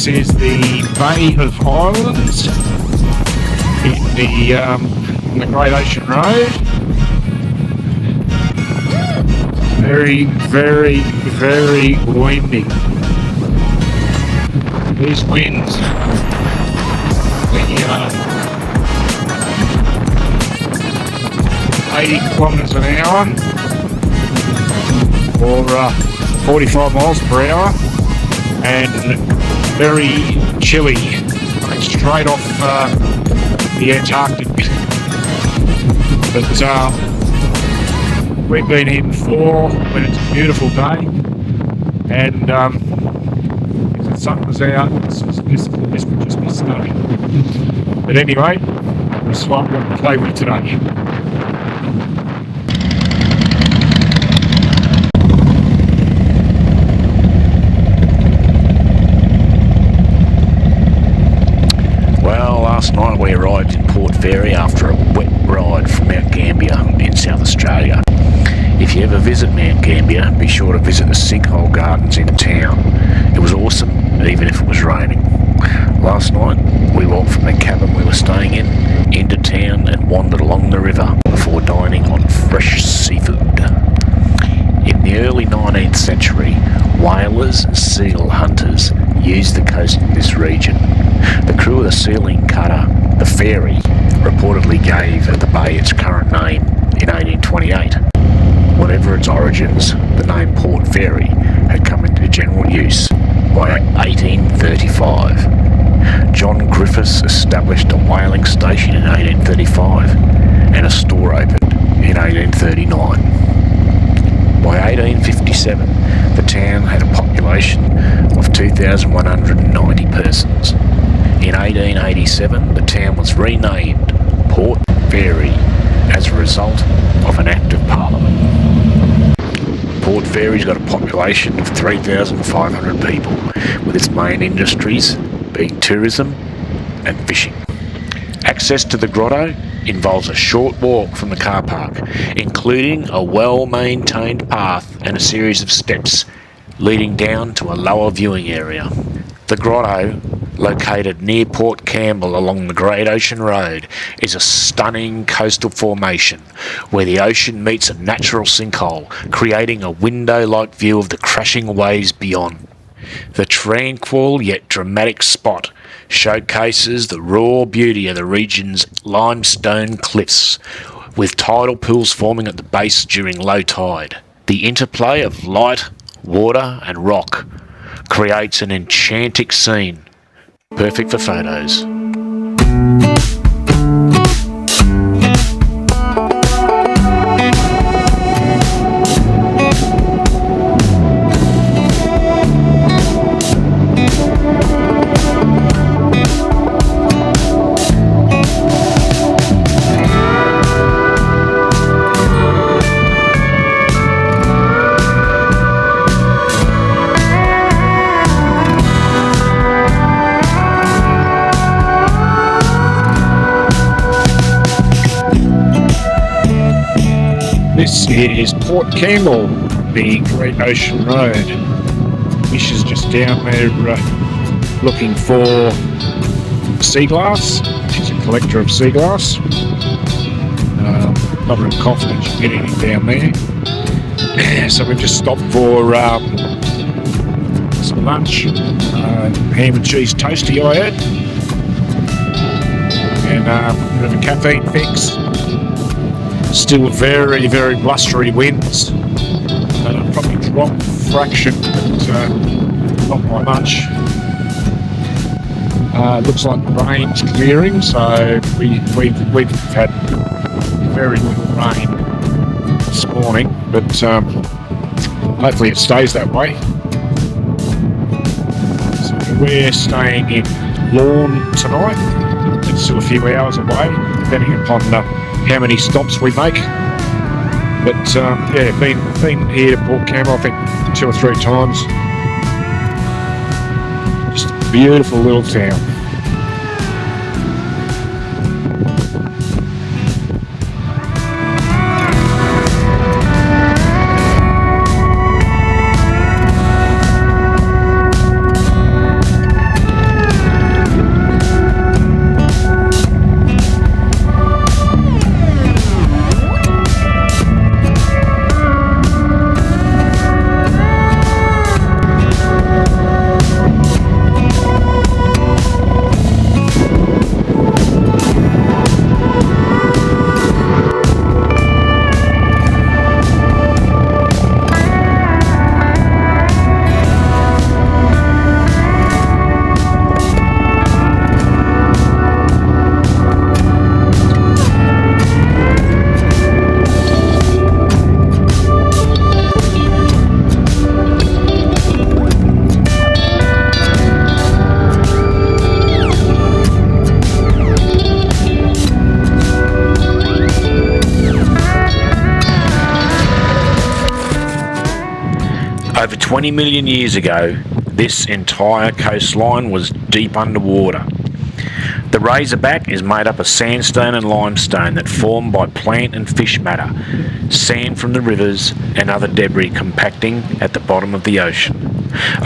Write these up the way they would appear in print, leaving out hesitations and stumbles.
This is the Bay of Islands in the Great Ocean Road. Very, very, very windy. These winds, the 80 kilometres an hour or 45 miles per hour, and very chilly, like straight off the Antarctic. But we've been here before when it's a beautiful day, and if the sun was out, this would just be stunning. But anyway, that's what I'm going to play with today. Last night we arrived in Port Fairy after a wet ride from Mount Gambier in South Australia. If you ever visit Mount Gambier, be sure to visit the sinkhole gardens in town. It was awesome, even if it was raining. Last night we walked from the cabin we were staying in into town and wandered along the river before dining on fresh seafood. In the early 19th century, whalers and seal hunters used the coast in this region. The crew of the sealing cutter, the Fairy, reportedly gave the bay its current name in 1828. Whatever its origins, the name Port Fairy had come into general use by 1835. John Griffiths established a whaling station in 1835 and a store opened in 1839. By 1857, the town had a population of 2,190 persons. In 1887, the town was renamed Port Fairy as a result of an Act of Parliament. Port Fairy's got a population of 3,500 people, with its main industries being tourism and fishing. Access to the grotto involves a short walk from the car park, including a well-maintained path and a series of steps leading down to a lower viewing area. The grotto, located near Port Campbell along the Great Ocean Road, is a stunning coastal formation where the ocean meets a natural sinkhole, creating a window-like view of the crashing waves beyond. The tranquil yet dramatic spot showcases the raw beauty of the region's limestone cliffs, with tidal pools forming at the base during low tide. The interplay of light, water and rock creates an enchanting scene, perfect for photos. This is Port Campbell, the Great Ocean Road. Mish is just down there looking for sea glass. She's a collector of sea glass. Not really confident she'll get anything down there. So we've just stopped for some lunch. Ham and cheese toasty I had. And a bit of a caffeine fix. Still very, very blustery winds. Probably drop fraction, but not by much. Looks like the rain's clearing, so we've had very little rain this morning, but hopefully it stays that way. So we're staying in Lorne tonight. It's still a few hours away, depending upon how many stops we make. But yeah, been here to Port Campbell, I think 2 or 3 times. Just a beautiful little town. Over 20 million years ago, this entire coastline was deep underwater. The Razorback is made up of sandstone and limestone that form by plant and fish matter, sand from the rivers and other debris compacting at the bottom of the ocean.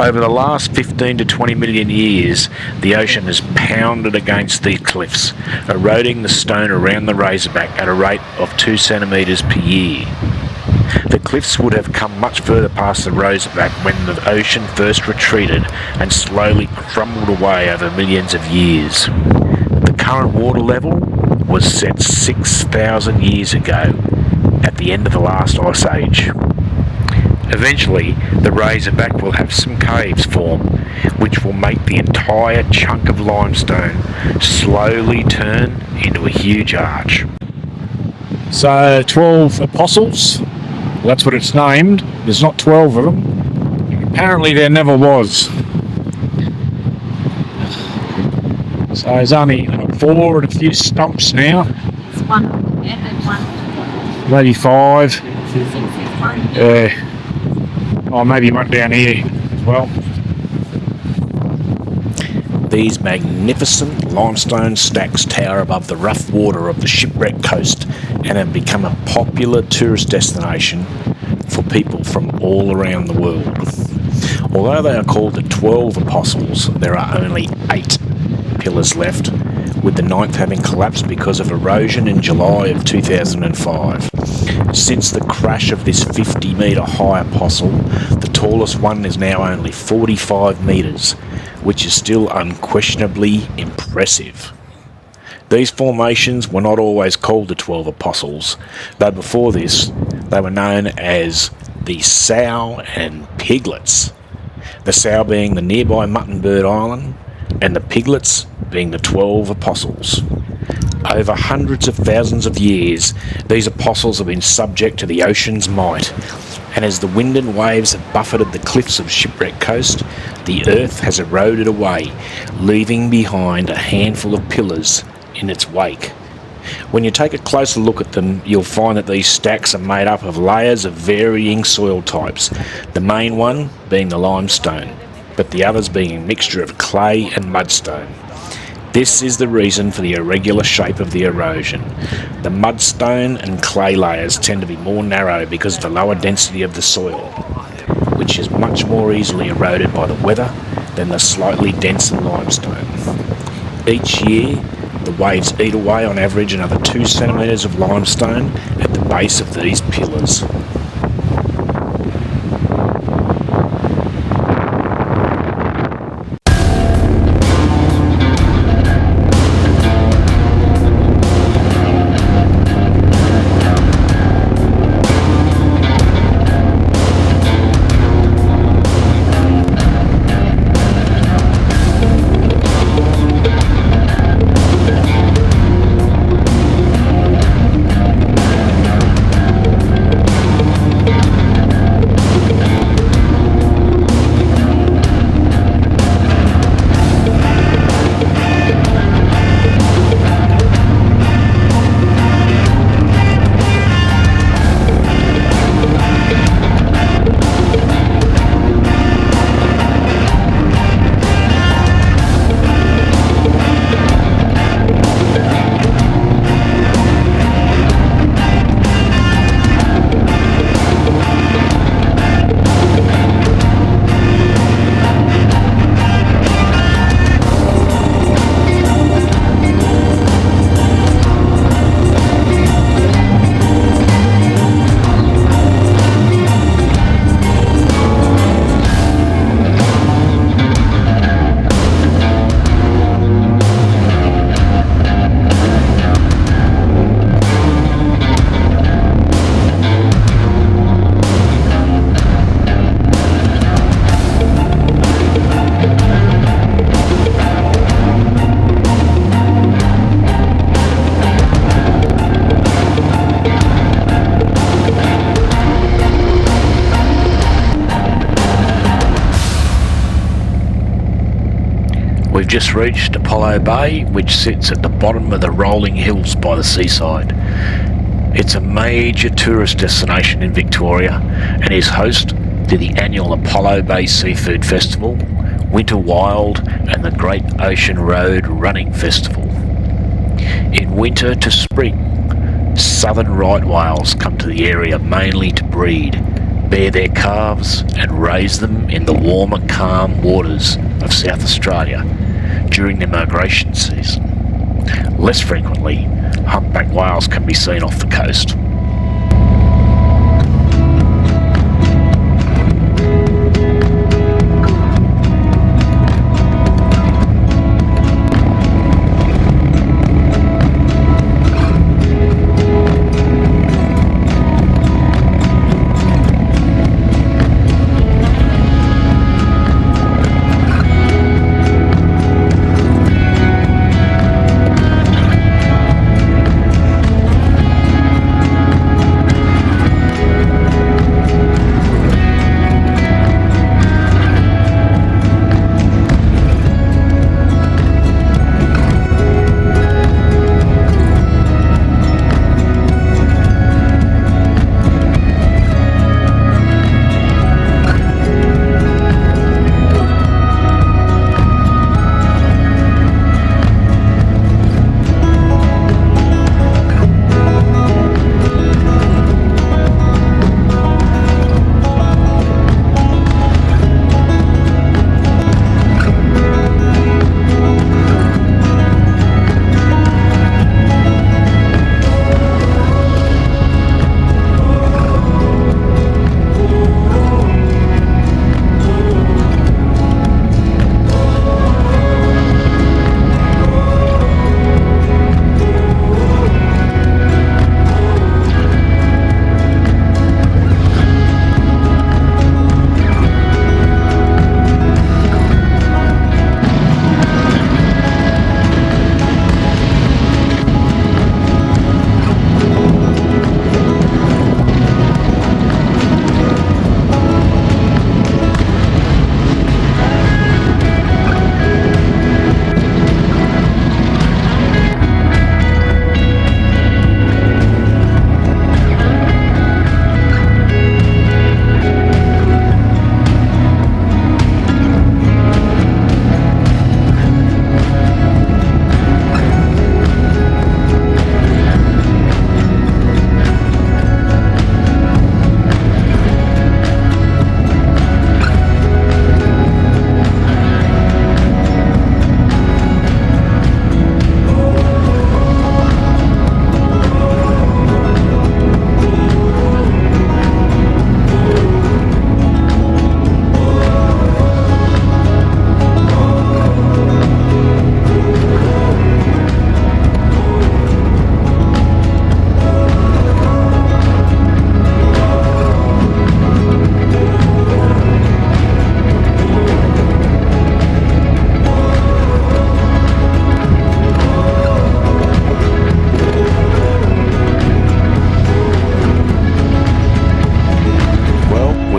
Over the last 15 to 20 million years, the ocean has pounded against these cliffs, eroding the stone around the Razorback at a rate of 2 centimetres per year. The cliffs would have come much further past the Razorback when the ocean first retreated and slowly crumbled away over millions of years. The current water level was set 6,000 years ago, at the end of the last ice age. Eventually, the Razorback will have some caves form, which will make the entire chunk of limestone slowly turn into a huge arch. So 12 apostles, well, that's what it's named. There's not 12 of them. Apparently there never was. So there's only 4 and a few stumps now. There's one, yeah, there's one. Maybe 5. 6 is one. Yeah. Oh, maybe one down here as well. These magnificent limestone stacks tower above the rough water of the shipwrecked coast and have become a popular tourist destination for people from all around the world. Although they are called the 12 Apostles, there are only 8 pillars left, with the 9th having collapsed because of erosion in July of 2005. Since the crash of this 50-metre high apostle, the tallest one is now only 45 metres, which is still unquestionably impressive. These formations were not always called the 12 Apostles, though before this they were known as the Sow and Piglets. The Sow being the nearby Muttonbird Island, and the Piglets being the 12 Apostles. Over hundreds of thousands of years, these apostles have been subject to the ocean's might, and as the wind and waves have buffeted the cliffs of Shipwreck Coast, the earth has eroded away, leaving behind a handful of pillars in its wake. When you take a closer look at them, you'll find that these stacks are made up of layers of varying soil types, the main one being the limestone, but the others being a mixture of clay and mudstone. This is the reason for the irregular shape of the erosion. The mudstone and clay layers tend to be more narrow because of the lower density of the soil, which is much more easily eroded by the weather than the slightly denser limestone. Each year, the waves eat away on average another 2 centimetres of limestone at the base of these pillars. We've just reached Apollo Bay, which sits at the bottom of the rolling hills by the seaside. It's a major tourist destination in Victoria and is host to the annual Apollo Bay Seafood Festival, Winter Wild and the Great Ocean Road Running Festival. In winter to spring, southern right whales come to the area mainly to breed, bear their calves and raise them in the warmer, calm waters of South Australia during their migration season. Less frequently, humpback whales can be seen off the coast.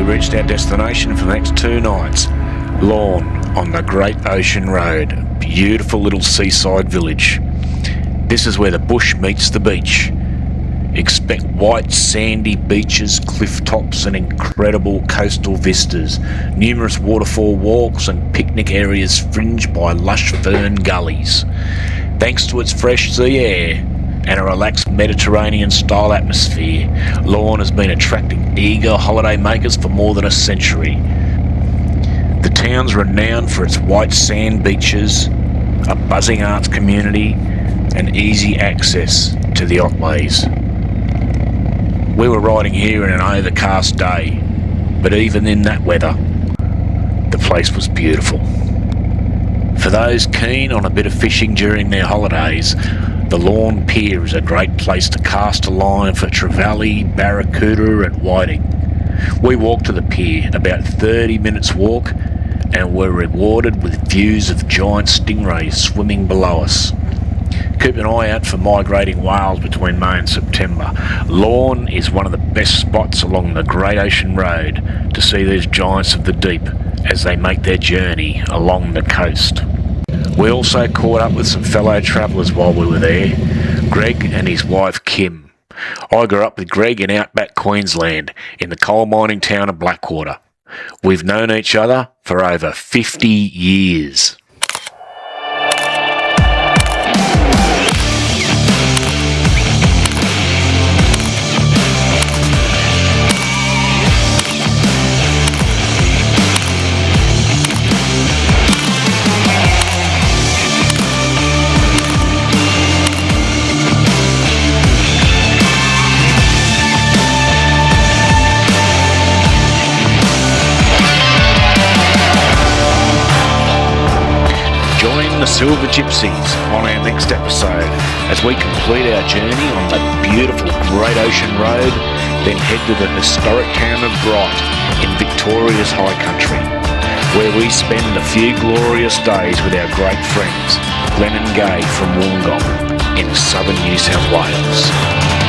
Reached our destination for the next 2 nights, Lorne on the Great Ocean Road, a beautiful little seaside village. This is where the bush meets the beach. Expect white sandy beaches, cliff tops and incredible coastal vistas, numerous waterfall walks and picnic areas fringed by lush fern gullies. Thanks to its fresh sea air and a relaxed Mediterranean-style atmosphere, Lorne has been attracting eager holiday makers for more than a century. The town's renowned for its white sand beaches, a buzzing arts community, and easy access to the Otways. We were riding here in an overcast day, but even in that weather, the place was beautiful. For those keen on a bit of fishing during their holidays, the Lorne Pier is a great place to cast a line for trevally, barracuda and whiting. We walked to the pier, about 30 minutes walk, and were rewarded with views of giant stingrays swimming below us. Keep an eye out for migrating whales between May and September. Lorne is one of the best spots along the Great Ocean Road to see these giants of the deep as they make their journey along the coast. We also caught up with some fellow travellers while we were there, Greg and his wife Kim. I grew up with Greg in outback Queensland in the coal mining town of Blackwater. We've known each other for over 50 years. The Silver.gypsies on our next episode as we complete our journey on the beautiful Great Ocean Road, then head to the historic town of Grotto in Victoria's High Country, where we spend a few glorious days with our great friends Glenn and Gay from Wollongong in southern New South Wales.